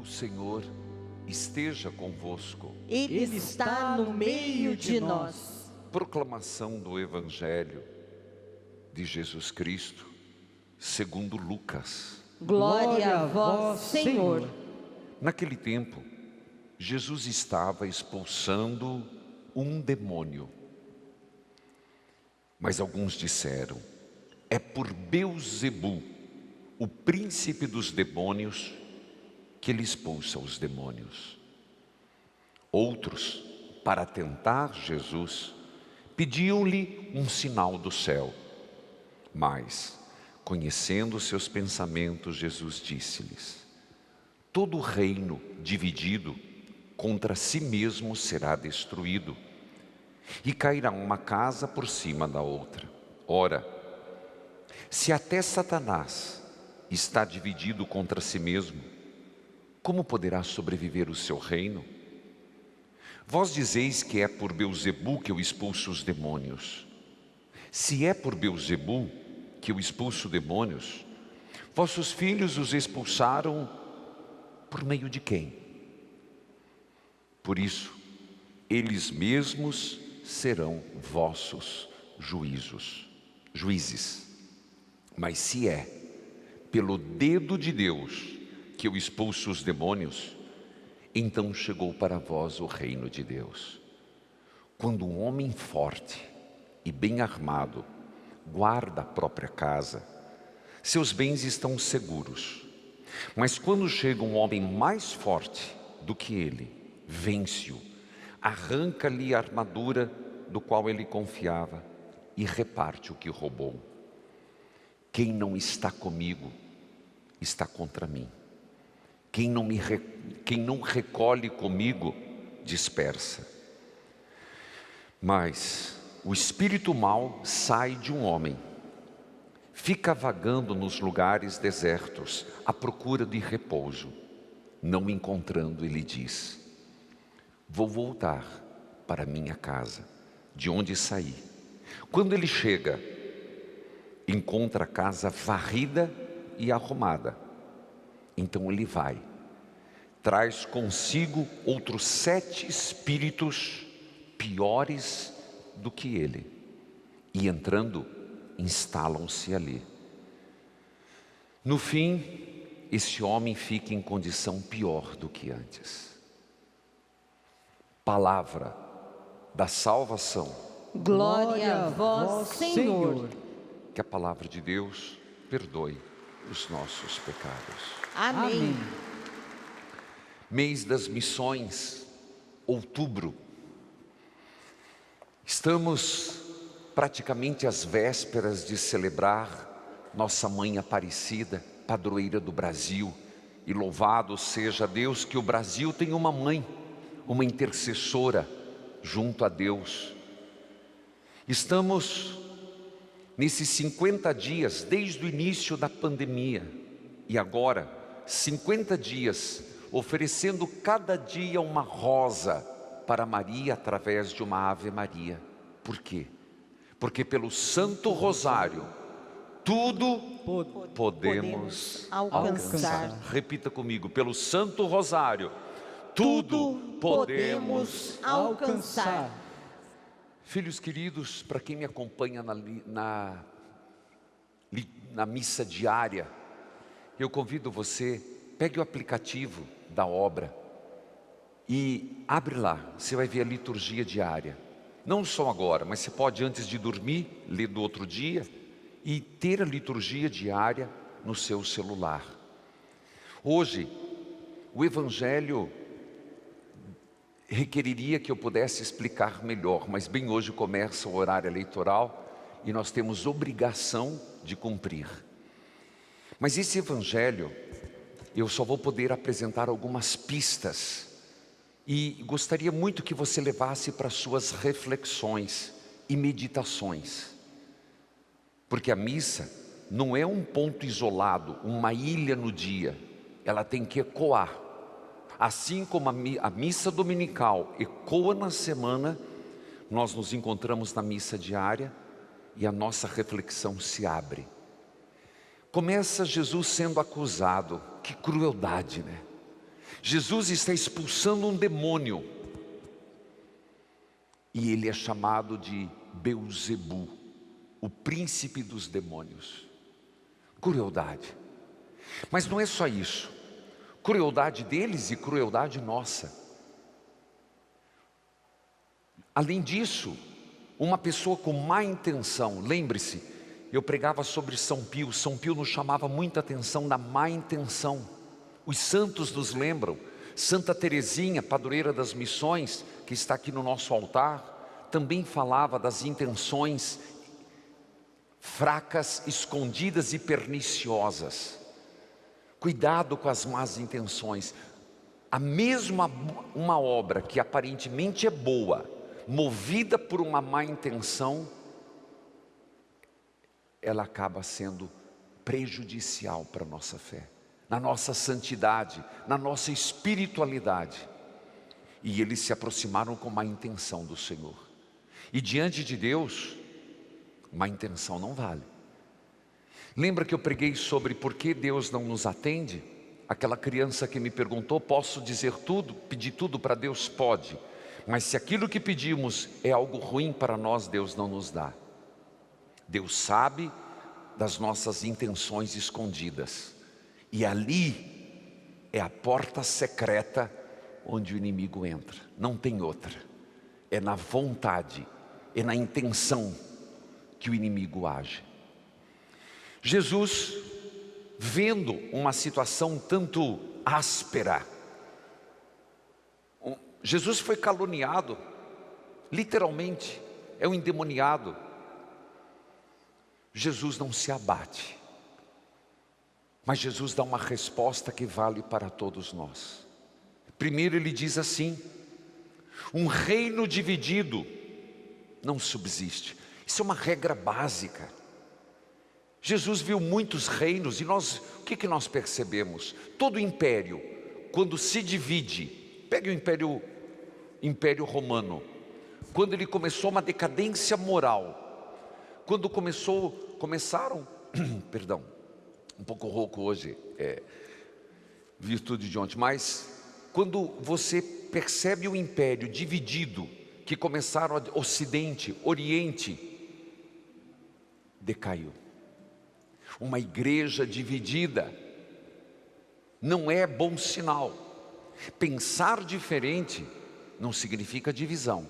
Senhor esteja convosco. Ele está no meio de nós. Proclamação do Evangelho de Jesus Cristo, segundo Lucas. Glória a vós, Senhor. Naquele tempo, Jesus estava expulsando um demônio. Mas alguns disseram: é por Beelzebu, o príncipe dos demônios, que ele expulsa os demônios. Outros, para tentar Jesus, pediam-lhe um sinal do céu. Mas, conhecendo seus pensamentos, Jesus disse-lhes: todo reino dividido contra si mesmo será destruído, e cairá uma casa por cima da outra. Ora, se até Satanás está dividido contra si mesmo, como poderá sobreviver o seu reino? Vós dizeis que é por Beelzebu que eu expulso os demônios. Se é por Beelzebu que eu expulso demônios, vossos filhos os expulsaram por meio de quem? Por isso, eles mesmos serão vossos juízes. Mas se é pelo dedo de Deus que eu expulso os demônios, então chegou para vós o reino de Deus. Quando um homem forte e bem armado guarda a própria casa, seus bens estão seguros. Mas quando chega um homem mais forte do que ele, vence-o, arranca-lhe a armadura do qual ele confiava e reparte o que roubou. Quem não está comigo, está contra mim. Quem não recolhe comigo, dispersa. Mas o espírito mau sai de um homem, fica vagando nos lugares desertos, à procura de repouso. Não encontrando, ele diz: vou voltar para minha casa, de onde saí. Quando ele chega, encontra a casa varrida e arrumada. Então ele vai, traz consigo outros 7 espíritos piores do que ele, e entrando, instalam-se ali. No fim, esse homem fica em condição pior do que antes. Palavra da salvação. Glória a vós, Senhor. Que a palavra de Deus perdoe os nossos pecados. Amém. Mês das missões, outubro. Estamos praticamente às vésperas de celebrar Nossa Mãe Aparecida, padroeira do Brasil. E louvado seja Deus que o Brasil tem uma mãe, uma intercessora junto a Deus. Estamos nesses 50 dias, desde o início da pandemia, e agora 50 dias, oferecendo cada dia uma rosa para Maria através de uma Ave Maria. Por quê? Porque pelo Santo Rosário, tudo podemos alcançar. Repita comigo: pelo Santo Rosário, tudo podemos alcançar. Filhos queridos, para quem me acompanha na missa diária, eu convido você, pegue o aplicativo da obra e abre lá, você vai ver a liturgia diária. Não só agora, mas você pode antes de dormir, ler do outro dia e ter a liturgia diária no seu celular. Hoje, o Evangelho requeriria que eu pudesse explicar melhor, mas bem hoje começa o horário eleitoral e nós temos obrigação de cumprir. Mas esse Evangelho, eu só vou poder apresentar algumas pistas e gostaria muito que você levasse para suas reflexões e meditações. Porque a missa não é um ponto isolado, uma ilha no dia, ela tem que ecoar. Assim como a missa dominical ecoa na semana, nós nos encontramos na missa diária e a nossa reflexão se abre. Começa Jesus sendo acusado, que crueldade, né? Jesus está expulsando um demônio. E ele é chamado de Beelzebu, o príncipe dos demônios. Crueldade. Mas não é só isso. Crueldade deles e crueldade nossa. Além disso, uma pessoa com má intenção, lembre-se, eu pregava sobre São Pio. São Pio nos chamava muita atenção da má intenção. Os santos nos lembram. Santa Teresinha, padroeira das missões, que está aqui no nosso altar, também falava das intenções fracas, escondidas e perniciosas. Cuidado com as más intenções. A mesma uma obra que aparentemente é boa, movida por uma má intenção, ela acaba sendo prejudicial para a nossa fé, na nossa santidade, na nossa espiritualidade. E eles se aproximaram com má intenção do Senhor. E diante de Deus, má intenção não vale. Lembra que eu preguei sobre por que Deus não nos atende? Aquela criança que me perguntou, posso dizer tudo, pedir tudo para Deus? Pode. Mas se aquilo que pedimos é algo ruim para nós, Deus não nos dá. Deus sabe das nossas intenções escondidas. E ali é a porta secreta onde o inimigo entra. Não tem outra. É na vontade, é na intenção que o inimigo age. Jesus, vendo uma situação tanto áspera, Jesus foi caluniado, literalmente, é um endemoniado. Jesus não se abate, mas Jesus dá uma resposta que vale para todos nós. Primeiro ele diz assim: um reino dividido não subsiste. Isso é uma regra básica. Jesus viu muitos reinos e o que nós percebemos? Todo império, quando se divide, pegue o Império Romano, quando ele começou uma decadência moral, quando começaram, perdão, um pouco rouco hoje, virtude de ontem, mas quando você percebe o império dividido, que começaram Ocidente, Oriente, decaiu. Uma igreja dividida não é bom sinal. Pensar diferente não significa divisão,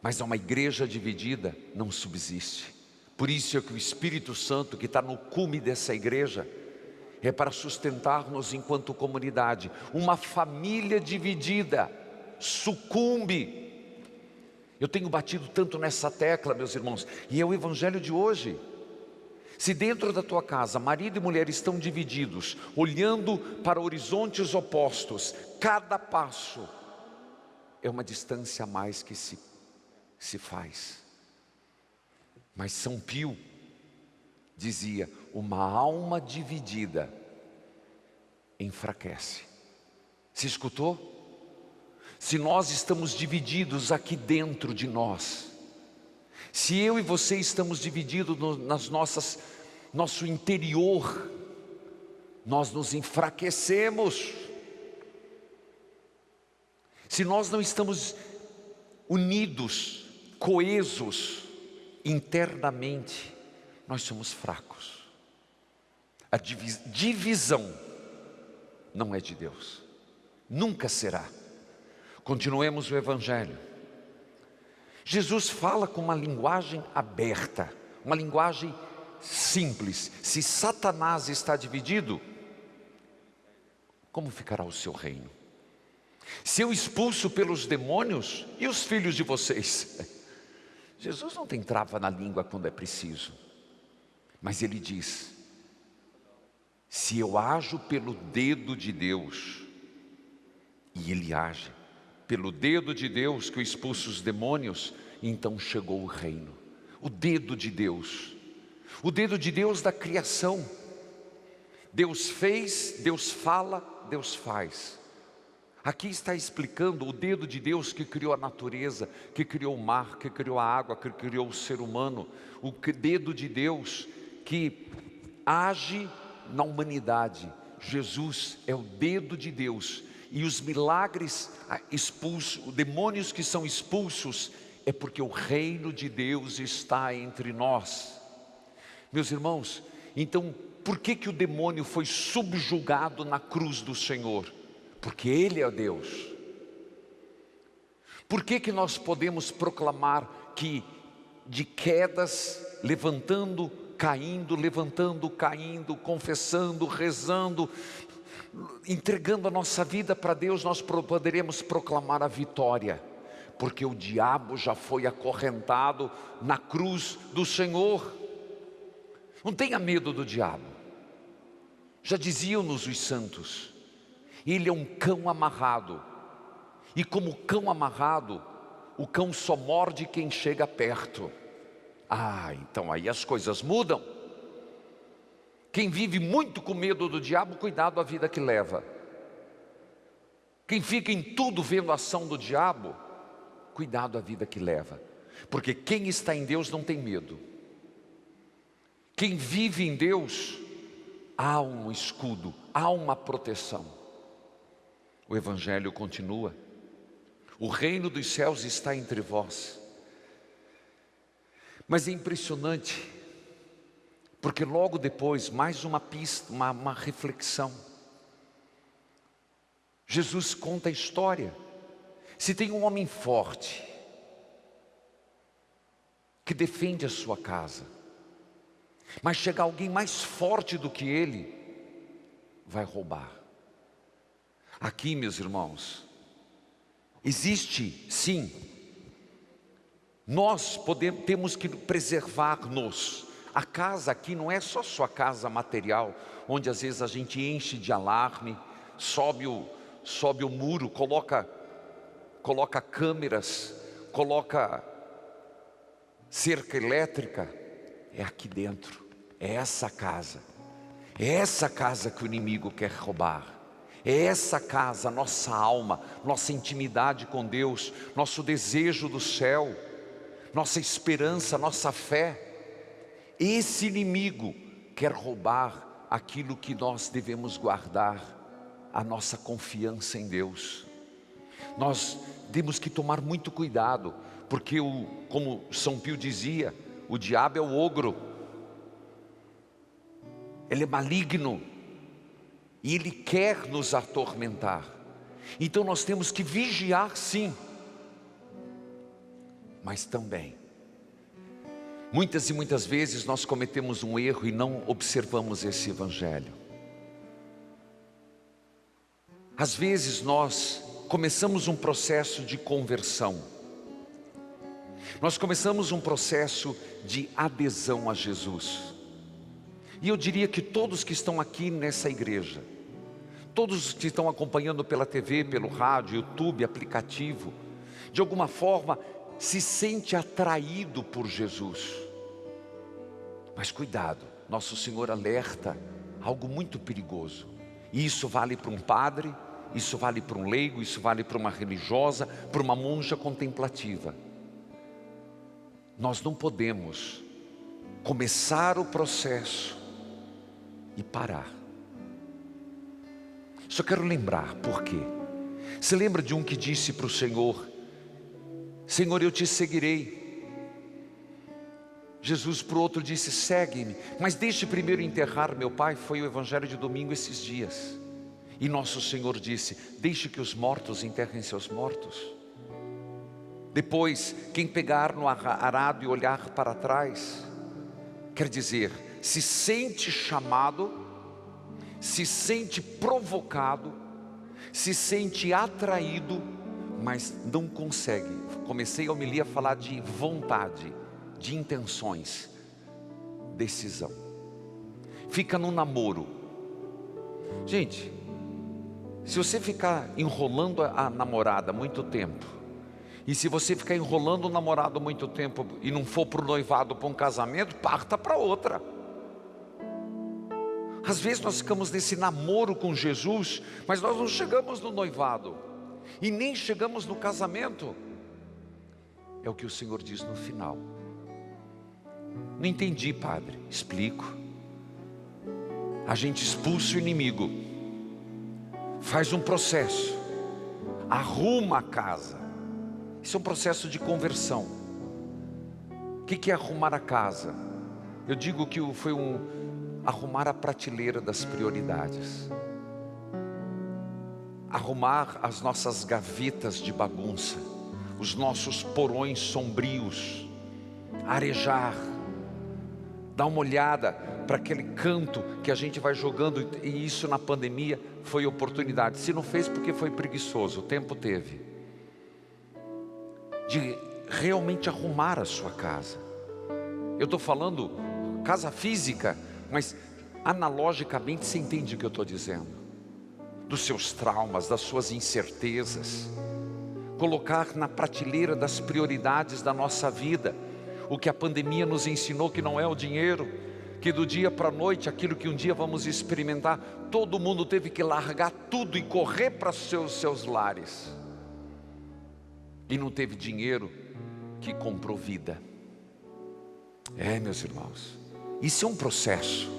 mas uma igreja dividida não subsiste. Por isso é que o Espírito Santo, que está no cume dessa igreja, é para sustentar-nos enquanto comunidade. Uma família dividida sucumbe. Eu tenho batido tanto nessa tecla, meus irmãos, e é o evangelho de hoje. Se dentro da tua casa, marido e mulher estão divididos, olhando para horizontes opostos, cada passo é uma distância a mais que se faz. Mas São Pio dizia, uma alma dividida enfraquece. Se escutou? Se nós estamos divididos aqui dentro de nós, se eu e você estamos divididos nosso interior, nós nos enfraquecemos. Se nós não estamos unidos, coesos internamente, nós somos fracos. A divisão não é de Deus, nunca será. Continuemos o evangelho. Jesus fala com uma linguagem aberta, uma linguagem simples. Se Satanás está dividido, como ficará o seu reino? Se eu expulso pelos demônios, e os filhos de vocês? Jesus não tem trava na língua quando é preciso, mas ele diz, se eu ajo pelo dedo de Deus, e ele age pelo dedo de Deus que eu expulso os demônios, então chegou o reino. O dedo de Deus da criação. Deus fez, Deus fala, Deus faz. Aqui está explicando o dedo de Deus que criou a natureza, que criou o mar, que criou a água, que criou o ser humano. O dedo de Deus que age na humanidade. Jesus é o dedo de Deus E os milagres expulsos, demônios que são expulsos, é porque o reino de Deus está entre nós. Meus irmãos, então por que o demônio foi subjugado na cruz do Senhor? Porque Ele é Deus. Por que nós podemos proclamar que de quedas, levantando, caindo, confessando, rezando, entregando a nossa vida para Deus, nós poderemos proclamar a vitória? Porque o diabo já foi acorrentado na cruz do Senhor. Não tenha medo do diabo. Já diziam-nos os santos, ele é um cão amarrado. E como cão amarrado, o cão só morde quem chega perto. Então aí as coisas mudam. Quem vive muito com medo do diabo, cuidado a vida que leva. Quem fica em tudo vendo a ação do diabo, cuidado a vida que leva. Porque quem está em Deus não tem medo. Quem vive em Deus, há um escudo, há uma proteção. O Evangelho continua. O reino dos céus está entre vós. Mas é impressionante, porque logo depois, mais uma pista, uma reflexão. Jesus conta a história. Se tem um homem forte, que defende a sua casa, mas chegar alguém mais forte do que ele, vai roubar. Aqui, meus irmãos, existe sim, nós temos que preservar-nos. A casa aqui não é só sua casa material, onde às vezes a gente enche de alarme, sobe o muro, coloca câmeras, coloca cerca elétrica. É aqui dentro, é essa casa que o inimigo quer roubar. É essa casa, nossa alma, nossa intimidade com Deus, nosso desejo do céu, nossa esperança, nossa fé. Esse inimigo quer roubar aquilo que nós devemos guardar, a nossa confiança em Deus. Nós temos que tomar muito cuidado, porque como São Pio dizia, o diabo é o ogro, ele é maligno, e ele quer nos atormentar. Então nós temos que vigiar sim, mas também, muitas e muitas vezes nós cometemos um erro e não observamos esse Evangelho. Às vezes nós começamos um processo de conversão, nós começamos um processo de adesão a Jesus. E eu diria que todos que estão aqui nessa igreja, todos que estão acompanhando pela TV, pelo rádio, YouTube, aplicativo, de alguma forma se sente atraído por Jesus. Mas cuidado, nosso Senhor alerta algo muito perigoso. E isso vale para um padre, isso vale para um leigo, isso vale para uma religiosa, para uma monja contemplativa. Nós não podemos começar o processo e parar. Só quero lembrar, por quê? Você lembra de um que disse para o Senhor: Senhor, eu te seguirei. Jesus para o outro disse: segue-me, mas deixe primeiro enterrar meu pai. Foi o evangelho de domingo esses dias. E nosso Senhor disse: deixe que os mortos enterrem seus mortos. Depois, quem pegar no arado e olhar para trás, quer dizer, se sente chamado, se sente provocado, se sente atraído, mas não consegue. Comecei a homilia a falar de vontade, de intenções, decisão. Fica no namoro. Gente, se você ficar enrolando a namorada muito tempo, e se você ficar enrolando o namorado muito tempo e não for para o noivado, para um casamento, parta para outra. Às vezes nós ficamos nesse namoro com Jesus, mas nós não chegamos no noivado e nem chegamos no casamento. É o que o Senhor diz no final. Não entendi, padre. Explico. A gente expulsa o inimigo, faz um processo, arruma a casa. Isso é um processo de conversão. O que é arrumar a casa? Eu digo que foi arrumar a prateleira das prioridades. Arrumar as nossas gavetas de bagunça, os nossos porões sombrios, arejar, dar uma olhada para aquele canto que a gente vai jogando, e isso na pandemia foi oportunidade. Se não fez porque foi preguiçoso, o tempo teve, de realmente arrumar a sua casa. Eu estou falando casa física, mas analogicamente você entende o que eu estou dizendo. Dos seus traumas, das suas incertezas, colocar na prateleira das prioridades da nossa vida, o que a pandemia nos ensinou que não é o dinheiro, que do dia para a noite, aquilo que um dia vamos experimentar, todo mundo teve que largar tudo e correr para seus lares, e não teve dinheiro que comprou vida. Meus irmãos, isso é um processo,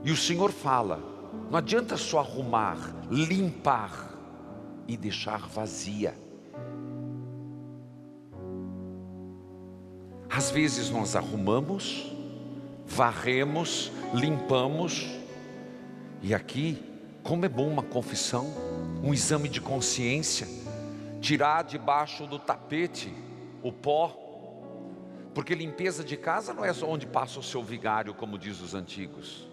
e o Senhor fala, não adianta só arrumar, limpar e deixar vazia. Às vezes nós arrumamos, varremos, limpamos, e aqui, como é bom uma confissão, um exame de consciência, tirar debaixo do tapete o pó, porque limpeza de casa não é só onde passa o seu vigário, como diz os antigos.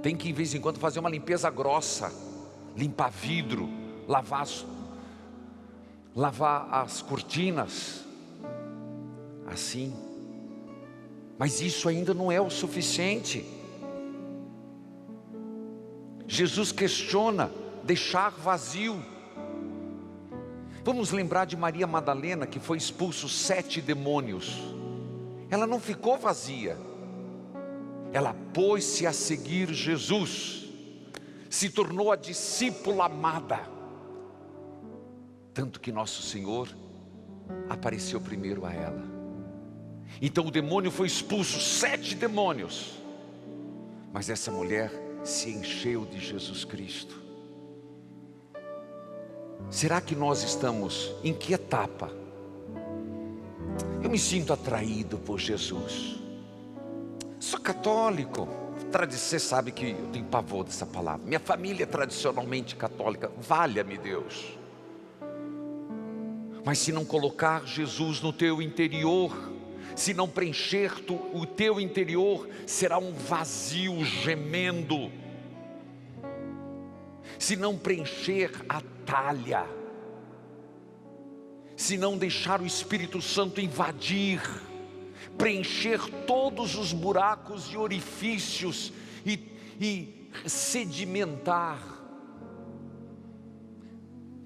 Tem que, em vez em quando, fazer uma limpeza grossa, limpar vidro, lavar as cortinas, assim. Mas isso ainda não é o suficiente. Jesus questiona deixar vazio. Vamos lembrar de Maria Madalena, que foi expulso 7 demônios. Ela não ficou vazia. Ela pôs-se a seguir Jesus, se tornou a discípula amada, tanto que nosso Senhor apareceu primeiro a ela. Então o demônio foi expulso, 7 demônios, mas essa mulher se encheu de Jesus Cristo. Será que nós estamos em que etapa? Eu me sinto atraído por Jesus. Sou católico, você sabe que eu tenho pavor dessa palavra. Minha família é tradicionalmente católica, valha-me Deus. Mas se não colocar Jesus no teu interior, se não preencher o teu interior, será um vazio gemendo. Se não preencher a talha, se não deixar o Espírito Santo invadir, preencher todos os buracos e orifícios e sedimentar,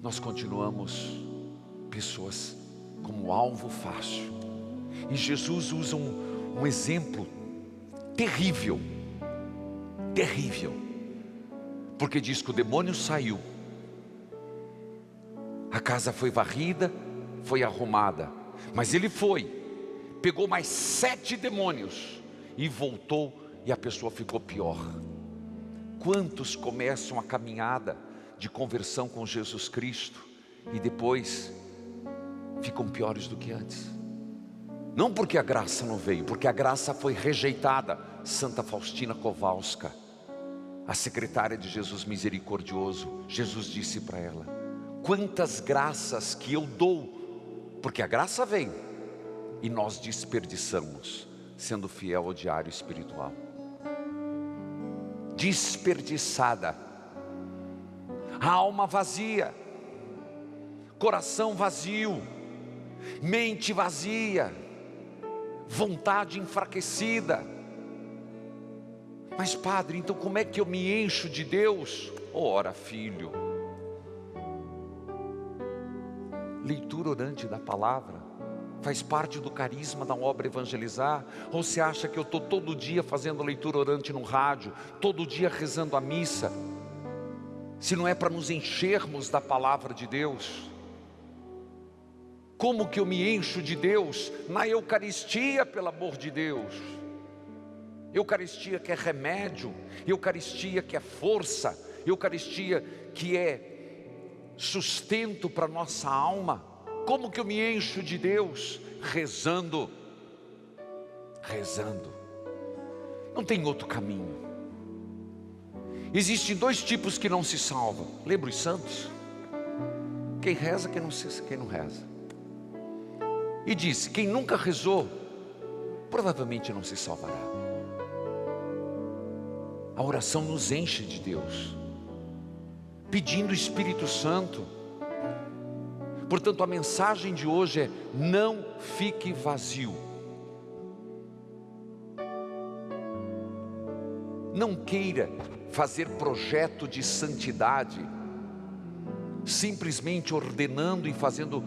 nós continuamos pessoas como alvo fácil. E Jesus usa um exemplo terrível, porque diz que o demônio saiu, a casa foi varrida, foi arrumada, mas ele pegou mais 7 demônios e voltou, e a pessoa ficou pior. Quantos começam a caminhada de conversão com Jesus Cristo e depois ficam piores do que antes? Não porque a graça não veio, porque a graça foi rejeitada. Santa Faustina Kowalska, a secretária de Jesus misericordioso, Jesus disse para ela: quantas graças que eu dou, porque a graça veio, e nós desperdiçamos, sendo fiel ao diário espiritual. Desperdiçada, a alma vazia, coração vazio, mente vazia, vontade enfraquecida. Mas padre, então como é que eu me encho de Deus? Ora, filho, leitura orante da palavra faz parte do carisma da obra Evangelizar. Ou você acha que eu estou todo dia fazendo leitura orante no rádio, todo dia rezando a missa, se não é para nos enchermos da palavra de Deus? Como que eu me encho de Deus? Na Eucaristia, pelo amor de Deus. Eucaristia que é remédio, Eucaristia que é força, Eucaristia que é sustento para nossa alma. Como que eu me encho de Deus? Rezando. Rezando. Não tem outro caminho. Existem dois tipos que não se salvam. Lembra os santos? Quem reza, quem não reza. E disse, quem nunca rezou, provavelmente não se salvará. A oração nos enche de Deus, pedindo o Espírito Santo. Portanto, a mensagem de hoje é: não fique vazio. Não queira fazer projeto de santidade, simplesmente ordenando e fazendo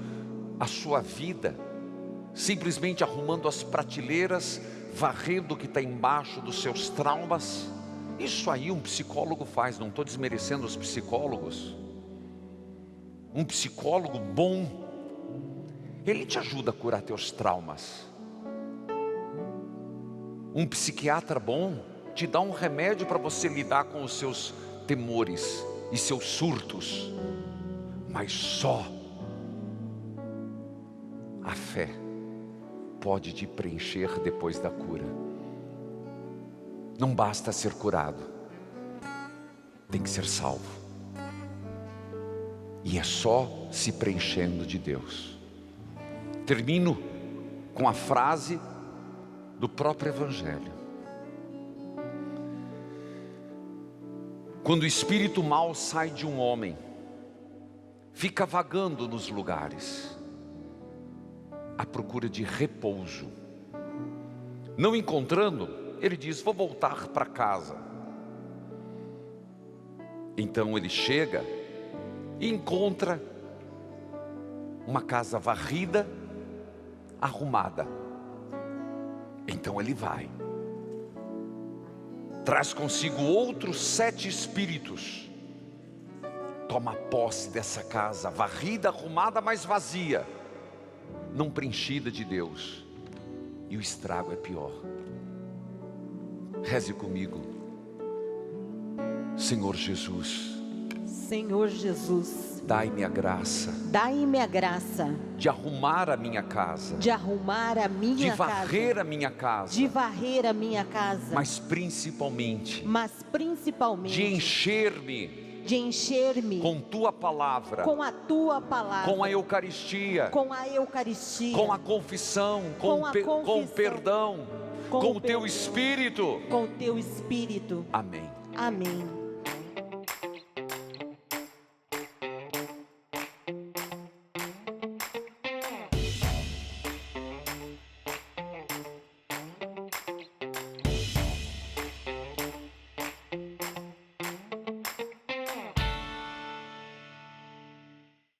a sua vida, simplesmente arrumando as prateleiras, varrendo o que está embaixo dos seus traumas. Isso aí um psicólogo faz, não estou desmerecendo os psicólogos. Um psicólogo bom, ele te ajuda a curar teus traumas. Um psiquiatra bom te dá um remédio para você lidar com os seus temores e seus surtos. Mas só a fé pode te preencher depois da cura. Não basta ser curado, tem que ser salvo. E é só se preenchendo de Deus. Termino com a frase do próprio Evangelho. Quando o espírito mau sai de um homem, fica vagando nos lugares, à procura de repouso. Não encontrando, ele diz, vou voltar para casa. Então ele chega e encontra uma casa varrida, arrumada. Então ele vai, traz consigo outros 7 espíritos, toma posse dessa casa varrida, arrumada, mas vazia, não preenchida de Deus, e o estrago é pior. Reze comigo. Senhor Jesus, Senhor Jesus, dai-me a graça, dai-me a graça de arrumar a minha casa, de arrumar a minha de casa, varrer a minha casa, de varrer a minha casa, mas principalmente de encher-me com tua palavra, com a tua palavra, com a Eucaristia, com a Eucaristia, com a confissão, com o perdão, com o teu Espírito. com o teu Espírito. Amém. Amém.